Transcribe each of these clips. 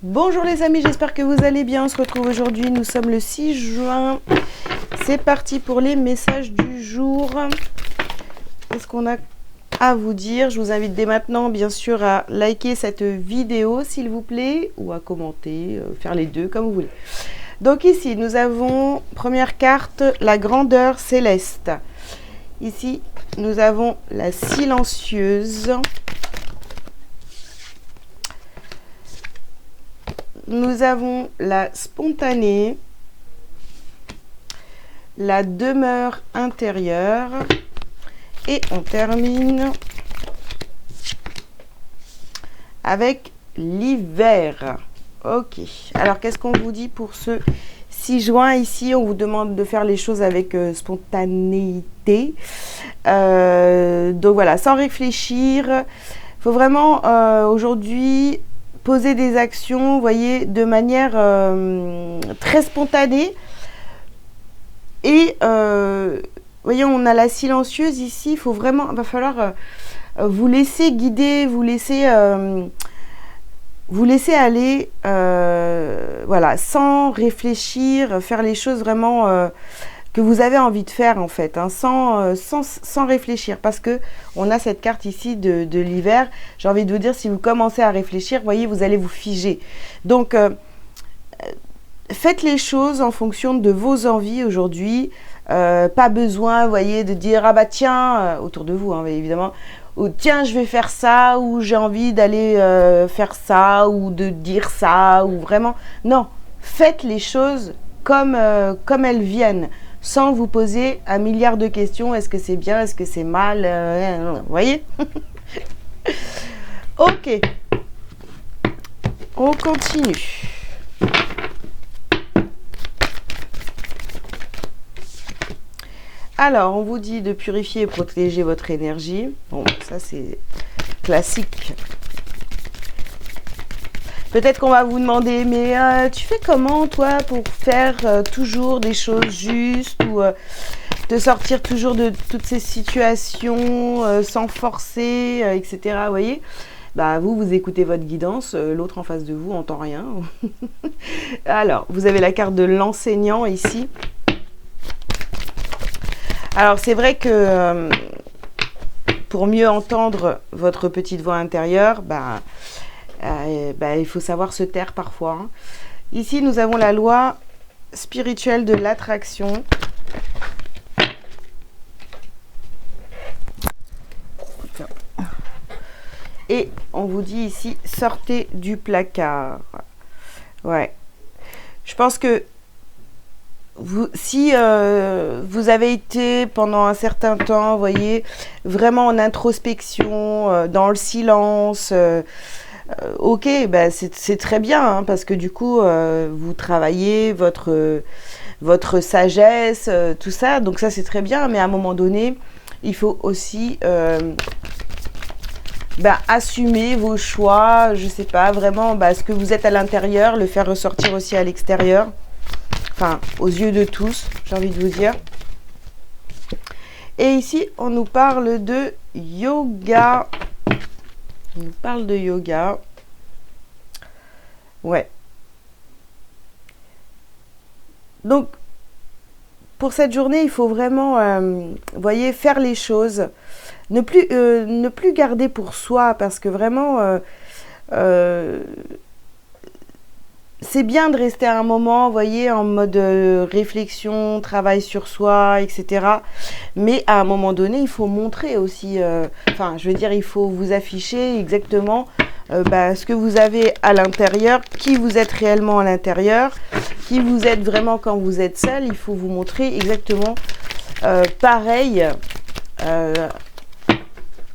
Bonjour les amis, j'espère que vous allez bien. On se retrouve aujourd'hui, nous sommes le 6 juin. C'est parti pour les messages du jour. Qu'est-ce qu'on a à vous dire? Je vous invite dès maintenant, bien sûr, à liker cette vidéo, s'il vous plaît, ou à commenter, faire les deux, comme vous voulez. Donc ici, nous avons, première carte, la grandeur céleste. Ici, nous avons la silencieuse. Nous avons la spontanée, la demeure intérieure et on termine avec l'hiver. Ok, alors qu'est-ce qu'on vous dit pour ce 6 juin? Ici, on vous demande de faire les choses avec spontanéité. Donc voilà, sans réfléchir. Il faut vraiment aujourd'hui poser des actions, vous voyez, de manière très spontanée. Et, voyez, on a la silencieuse ici. Il faut vraiment, va falloir vous laisser guider, vous laisser aller, voilà, sans réfléchir, faire les choses vraiment que vous avez envie de faire en fait, hein, sans réfléchir, parce que on a cette carte ici de l'hiver. J'ai envie de vous dire, si vous commencez à réfléchir, vous voyez, vous allez vous figer. Donc, faites les choses en fonction de vos envies aujourd'hui. Pas besoin, vous voyez, de dire, ah bah tiens, autour de vous, hein, évidemment, ou tiens, je vais faire ça, ou j'ai envie d'aller faire ça, ou de dire ça, ou vraiment. Non, faites les choses comme elles viennent, sans vous poser un milliard de questions. Est-ce que c'est bien? Est-ce que c'est mal? Vous voyez? Ok. On continue. Alors, on vous dit de purifier et protéger votre énergie. Bon, ça c'est classique. Peut-être qu'on va vous demander, mais tu fais comment toi pour faire toujours des choses justes ou te sortir toujours de toutes ces situations sans forcer, etc. Vous voyez, bah, vous écoutez votre guidance, l'autre en face de vous n'entend rien. Alors, vous avez la carte de l'enseignant ici. Alors, c'est vrai que pour mieux entendre votre petite voix intérieure, il faut savoir se taire parfois, hein. Ici, nous avons la loi spirituelle de l'attraction. Et on vous dit ici, sortez du placard. Ouais. Je pense que si vous avez été pendant un certain temps, vous voyez, vraiment en introspection, dans le silence, ok, bah c'est très bien, hein, parce que du coup, vous travaillez votre sagesse, tout ça, donc ça c'est très bien, mais à un moment donné, il faut aussi assumer vos choix, je sais pas, vraiment, ce que vous êtes à l'intérieur, le faire ressortir aussi à l'extérieur. Enfin, aux yeux de tous, j'ai envie de vous dire. Et ici, on nous parle de yoga. On nous parle de yoga. Ouais. Donc, pour cette journée, il faut vraiment, vous voyez, faire les choses. Ne plus garder pour soi, parce que vraiment... c'est bien de rester un moment, vous voyez, en mode réflexion, travail sur soi, etc. Mais à un moment donné, il faut montrer aussi, je veux dire, il faut vous afficher exactement ce que vous avez à l'intérieur, qui vous êtes réellement à l'intérieur, qui vous êtes vraiment quand vous êtes seul. Il faut vous montrer exactement pareil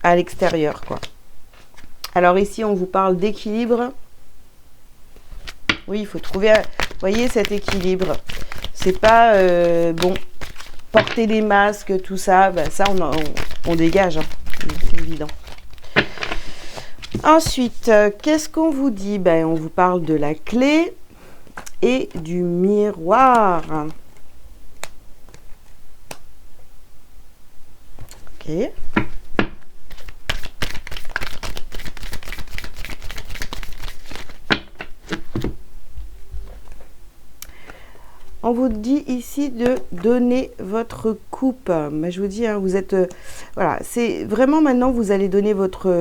à l'extérieur, quoi. Alors ici, on vous parle d'équilibre. Oui, il faut trouver, vous voyez, cet équilibre. C'est pas, porter des masques, tout ça, ça, on dégage, hein. C'est évident. Ensuite, qu'est-ce qu'on vous dit? On vous parle de la clé et du miroir. Ok. On vous dit ici de donner votre coupe. Mais je vous dis, hein, vous êtes... voilà, c'est vraiment maintenant, vous allez donner votre...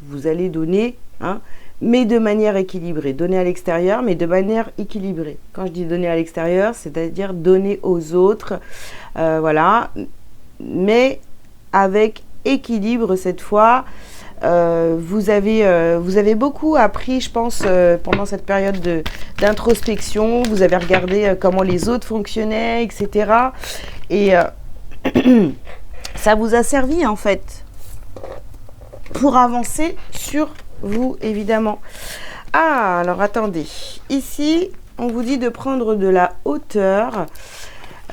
vous allez donner, hein, mais de manière équilibrée. Donner à l'extérieur, mais de manière équilibrée. Quand je dis donner à l'extérieur, c'est-à-dire donner aux autres. Voilà. Mais avec équilibre cette fois. Vous avez beaucoup appris, je pense, pendant cette période d'introspection. Vous avez regardé comment les autres fonctionnaient, etc. Et ça vous a servi, en fait, pour avancer sur vous, évidemment. Ah, alors attendez. Ici, on vous dit de prendre de la hauteur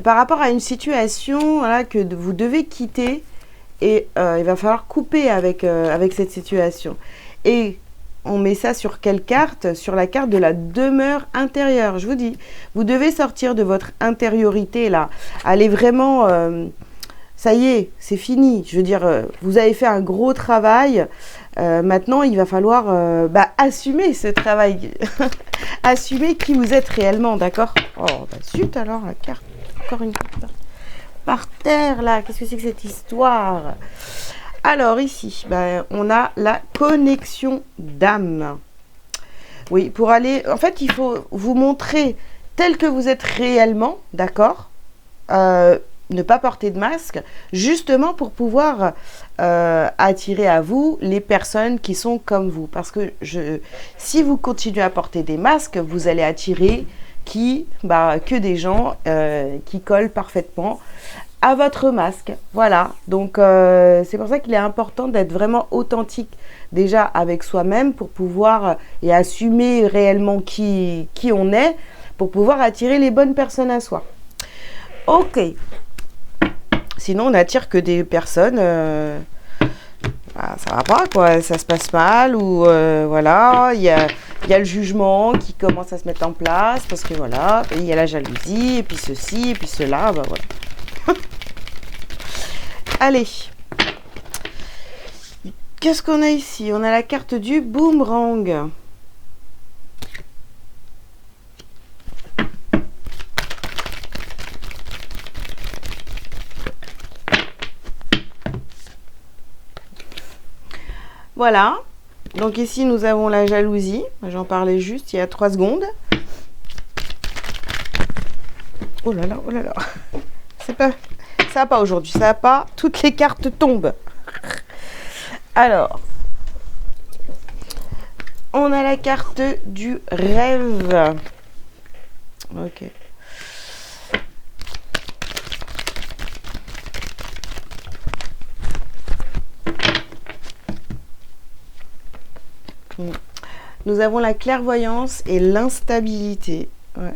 par rapport à une situation, voilà, que vous devez quitter. Et il va falloir couper avec cette situation. Et on met ça sur quelle carte? Sur la carte de la demeure intérieure. Je vous dis, vous devez sortir de votre intériorité là. Allez vraiment... ça y est, c'est fini. Je veux dire, vous avez fait un gros travail. Maintenant, il va falloir assumer ce travail. Assumer qui vous êtes réellement, d'accord? Oh, bah zut alors, la carte. Encore une carte. Par terre là, qu'est-ce que c'est que cette histoire? Alors ici, on a la connexion d'âme. Oui, pour aller, en fait, il faut vous montrer tel que vous êtes réellement, d'accord? Ne pas porter de masque, justement pour pouvoir attirer à vous les personnes qui sont comme vous. Parce que si vous continuez à porter des masques, vous allez attirer que des gens qui collent parfaitement à votre masque. Voilà, donc c'est pour ça qu'il est important d'être vraiment authentique déjà avec soi-même pour pouvoir et assumer réellement qui on est pour pouvoir attirer les bonnes personnes à soi. Ok, sinon on n'attire que des personnes ça va pas quoi, ça se passe mal ou voilà, il y a le jugement qui commence à se mettre en place parce que voilà, il y a la jalousie et puis ceci et puis cela, voilà. Allez, qu'est-ce qu'on a ici? On a la carte du boomerang. Voilà, donc ici nous avons la jalousie, j'en parlais juste il y a 3 secondes. Oh là là, ça va pas aujourd'hui, ça va pas, toutes les cartes tombent. Alors, on a la carte du rêve. Ok. Nous avons la clairvoyance et l'instabilité. Ouais.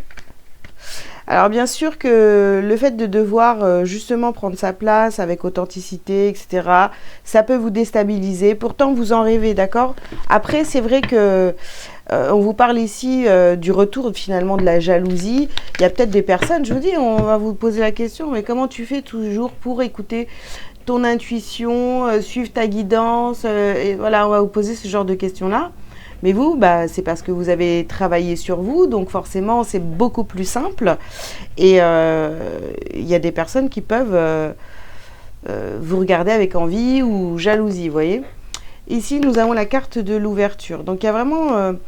Alors bien sûr que le fait de devoir justement prendre sa place avec authenticité, etc., ça peut vous déstabiliser. Pourtant, vous en rêvez, d'accord? Après, c'est vrai que on vous parle ici du retour finalement de la jalousie. Il y a peut-être des personnes, je vous dis, on va vous poser la question, mais comment tu fais toujours pour écouter ton intuition, suivre ta guidance, et voilà, on va vous poser ce genre de questions-là. Mais vous, c'est parce que vous avez travaillé sur vous, donc forcément, c'est beaucoup plus simple. Et il y a des personnes qui peuvent vous regarder avec envie ou jalousie, vous voyez. Ici, nous avons la carte de l'ouverture. Donc, il y a vraiment... vous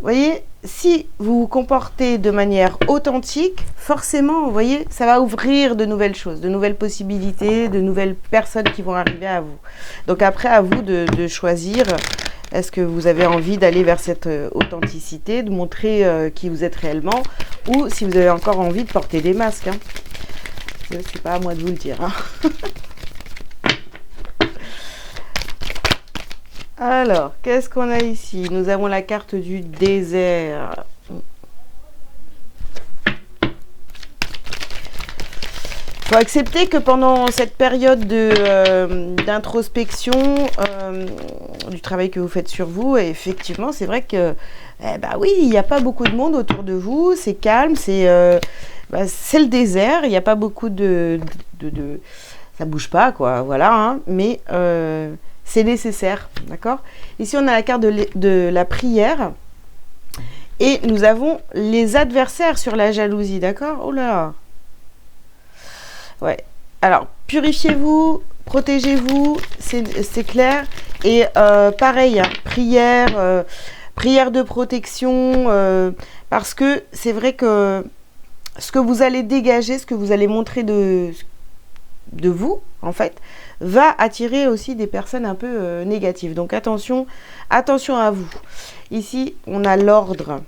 voyez, si vous vous comportez de manière authentique, forcément, vous voyez, ça va ouvrir de nouvelles choses, de nouvelles possibilités, de nouvelles personnes qui vont arriver à vous. Donc après, à vous de choisir, est-ce que vous avez envie d'aller vers cette authenticité, de montrer qui vous êtes réellement, ou si vous avez encore envie de porter des masques. Hein. C'est pas à moi de vous le dire. Hein. Alors, qu'est-ce qu'on a ici? Nous avons la carte du désert. Il faut accepter que pendant cette période d'introspection, du travail que vous faites sur vous, et effectivement, c'est vrai que, oui, il n'y a pas beaucoup de monde autour de vous, c'est calme, c'est le désert, il n'y a pas beaucoup ça bouge pas, quoi, voilà, hein, mais... c'est nécessaire, d'accord? Ici, on a la carte de la prière. Et nous avons les adversaires sur la jalousie, d'accord? Oh là! Ouais. Alors, purifiez-vous, protégez-vous, c'est clair. Et pareil, hein, prière, prière de protection, parce que c'est vrai que ce que vous allez dégager, ce que vous allez montrer de vous, en fait, va attirer aussi des personnes un peu négatives. Donc attention, attention à vous. Ici, on a l'ordre.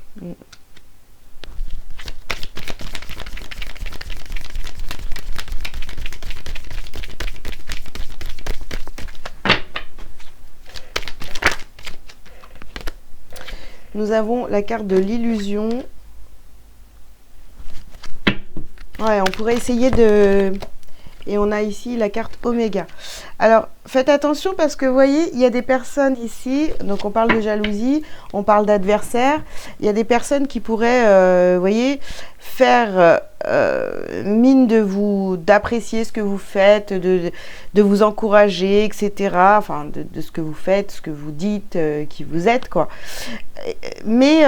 Nous avons la carte de l'illusion. Ouais, on pourrait essayer de... Et on a ici la carte Oméga. Alors, faites attention parce que, vous voyez, il y a des personnes ici, donc on parle de jalousie, on parle d'adversaire. Il y a des personnes qui pourraient, vous voyez, faire mine de vous, d'apprécier ce que vous faites, de vous encourager, etc. Enfin, de ce que vous faites, ce que vous dites, qui vous êtes, quoi. Mais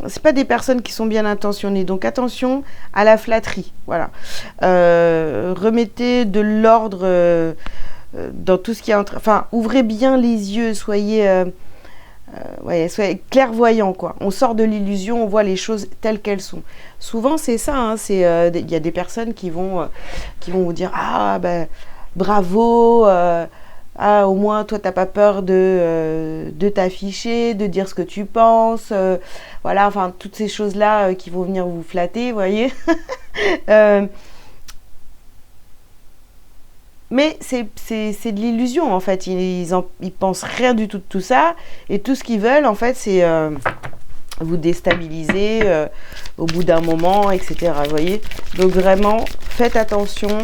c'est pas des personnes qui sont bien intentionnées. Donc attention à la flatterie. Voilà. Remettez de l'ordre dans tout ce qui est enfin, ouvrez bien les yeux, soyez soyez clairvoyants, quoi. On sort de l'illusion, on voit les choses telles qu'elles sont. Souvent c'est ça, hein, il y a des personnes qui vont vous dire ah ben bravo, ah, au moins, toi, t'as pas peur de t'afficher, de dire ce que tu penses. Voilà, enfin, toutes ces choses-là qui vont venir vous flatter, vous voyez. Mais c'est de l'illusion, en fait. Ils pensent rien du tout de tout ça. Et tout ce qu'ils veulent, en fait, c'est vous déstabiliser au bout d'un moment, etc. Vous voyez. Donc, vraiment, faites attention.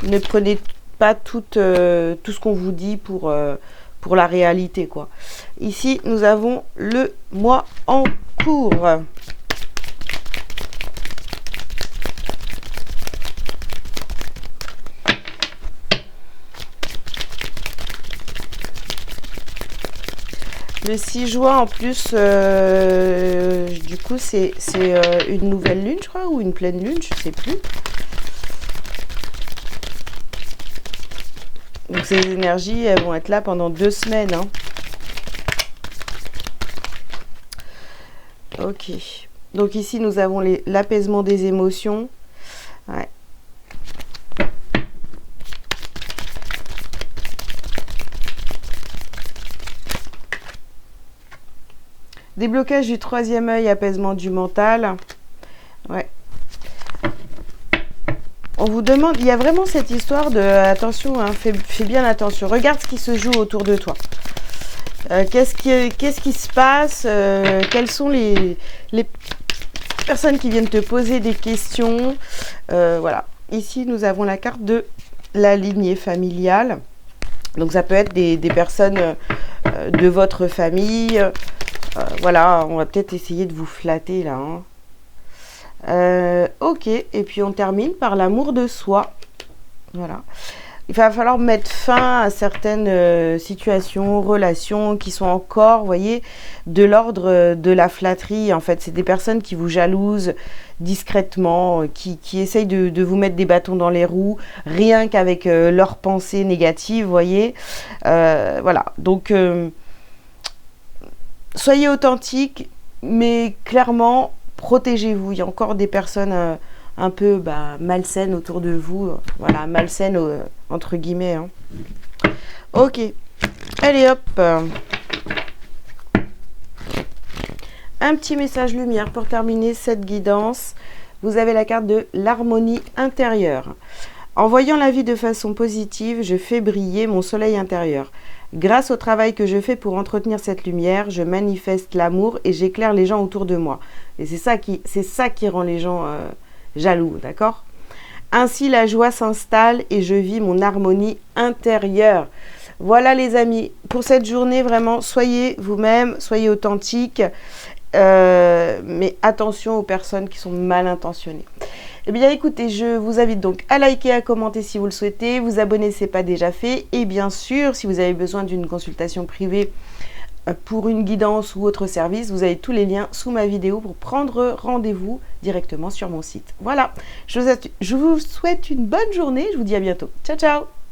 Ne prenez pas tout ce qu'on vous dit pour la réalité, quoi. Ici, nous avons le mois en cours. Le 6 juin, en plus, du coup, c'est une nouvelle lune, je crois, ou une pleine lune, je sais plus. Donc ces énergies, elles vont être là pendant 2 semaines. Hein. Ok. Donc ici, nous avons l'apaisement des émotions. Ouais. Déblocage du 3e œil, apaisement du mental. Ouais. On vous demande, il y a vraiment cette histoire de, attention, hein, fais bien attention, regarde ce qui se joue autour de toi. Qu'est-ce qui se passe, quelles sont les personnes qui viennent te poser des questions. Voilà, ici nous avons la carte de la lignée familiale. Donc ça peut être des personnes de votre famille. Voilà, on va peut-être essayer de vous flatter là. Hein. Ok, et puis on termine par l'amour de soi. Voilà. Il va falloir mettre fin à certaines situations, relations qui sont encore, vous voyez, de l'ordre de la flatterie. En fait, c'est des personnes qui vous jalousent discrètement, qui essayent de vous mettre des bâtons dans les roues, rien qu'avec leurs pensées négatives, vous voyez. Voilà, donc soyez authentiques, mais clairement, protégez-vous. Il y a encore des personnes un peu malsaines autour de vous. Voilà, malsaines entre guillemets. Hein. Ok. Allez hop. Un petit message lumière pour terminer cette guidance. Vous avez la carte de l'harmonie intérieure. En voyant la vie de façon positive, je fais briller mon soleil intérieur. Grâce au travail que je fais pour entretenir cette lumière, je manifeste l'amour et j'éclaire les gens autour de moi. Et c'est ça qui rend les gens jaloux, d'accord? Ainsi, la joie s'installe et je vis mon harmonie intérieure. Voilà les amis, pour cette journée, vraiment, soyez vous-même, soyez authentiques, mais attention aux personnes qui sont mal intentionnées. Eh bien écoutez, je vous invite donc à liker, à commenter si vous le souhaitez, vous abonner si ce n'est pas déjà fait, et bien sûr, si vous avez besoin d'une consultation privée pour une guidance ou autre service, vous avez tous les liens sous ma vidéo pour prendre rendez-vous directement sur mon site. Voilà, je vous souhaite une bonne journée, je vous dis à bientôt. Ciao, ciao!